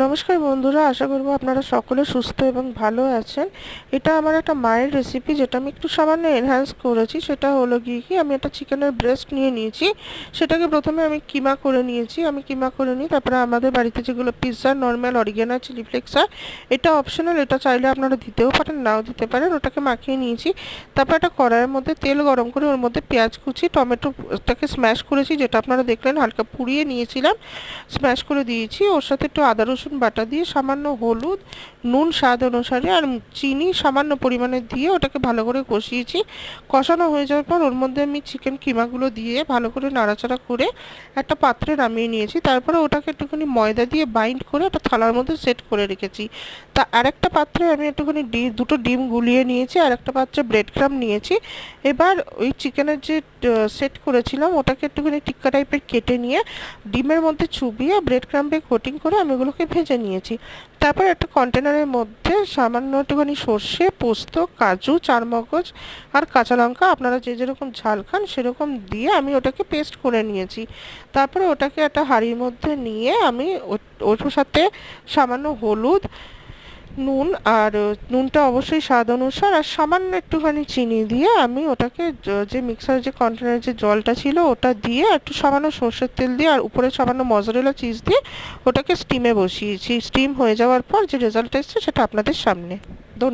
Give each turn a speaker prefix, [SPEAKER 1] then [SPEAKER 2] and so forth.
[SPEAKER 1] নমস্কার বন্ধুরা, আশা করব আপনারা সকলে সুস্থ এবং ভালো আছেন। এটা আমার একটা মায়ের রেসিপি, যেটা আমি একটু সামান্য এনহ্যান্স করেছি। সেটা হলো কি আমি একটা চিকেনের ব্রেস্ট নিয়ে নিয়েছি। সেটাকে প্রথমে আমি কিমা করে নিয়েছি। আমি কিমা করে নিই, তারপরে আমাদের বাড়িতে যেগুলো pizza normal oregano chili flakes হয়, এটা অপশনাল, এটা চাইলে আপনারা দিতেও পারেন, নাও দিতে পারেন। ওটাকে মাখিয়ে নিয়েছি। তারপর একটা কড়াইয়ের মধ্যে তেল গরম করে ওর মধ্যে পেঁয়াজ কুচি, টমেটোটাকে স্ম্যাশ করেছি, যেটা আপনারা দেখলেন, হালকা পুড়িয়ে নিয়েছিলাম, স্ম্যাশ করে দিয়েছি। ওর সাথে একটু আদা রসুন বাটা দিয়ে, সামান্য হলুদ, নুন স্বাদ অনুসারে, আর চিনি সামান্য পরিমাণে দিয়ে ওটাকে ভালো করে কষিয়েছি। কষানো হয়ে যাওয়ার পর ওর মধ্যে আমি চিকেন কিমাগুলো দিয়ে ভালো করে নাড়াচাড়া করে একটা পাত্রে নামিয়ে নিয়েছি। তারপরে ওটাকে একটুখানি ময়দা দিয়ে বাইন্ড করে একটা থালার মধ্যে সেট করে রেখেছি। তা আরেকটা পাত্রে আমি একটুখানি দুটো ডিম গুলিয়ে নিয়েছি, আর একটা পাত্রে ব্রেড ক্রাম্ব নিয়েছি। এবার ওই চিকেনের যে সেট করেছিলাম ওটাকে একটুখানি টিক্কা টাইপের কেটে নিয়ে ডিমের মধ্যে চুবিয়ে ব্রেড ক্রাম্বে কোটিং করে আমি ওগুলোকে ভেজে নিয়েছি। তারপর একটা কন্টেনারের মধ্যে সামান্য একটুখানি সর্ষে, পোস্ত, কাজু, চারমগজ আর কাঁচা লঙ্কা, আপনারা যে যেরকম ঝাল খান সেরকম দিয়ে আমি ওটাকে পেস্ট করে নিয়েছি। তারপরে ওটাকে একটা হাঁড়ির মধ্যে নিয়ে আমি ওর সাথে সামান্য হলুদ, নুন, আর নুনটা অবশ্যই স্বাদ অনুসার, আর সামান্য একটুখানি চিনি দিয়ে আমি ওটাকে যে মিক্সার যে কন্টেনারের যে জলটা ছিল ওটা দিয়ে, একটু সামান্য সর্ষের তেল দিয়ে, আর উপরে সামান্য মজারেলা চিজ দিয়ে ওটাকে স্টিমে বসিয়েছি। স্টিম হয়ে যাওয়ার পর যে রেজাল্ট এসেছে সেটা আপনাদের সামনে। ধন্যবাদ।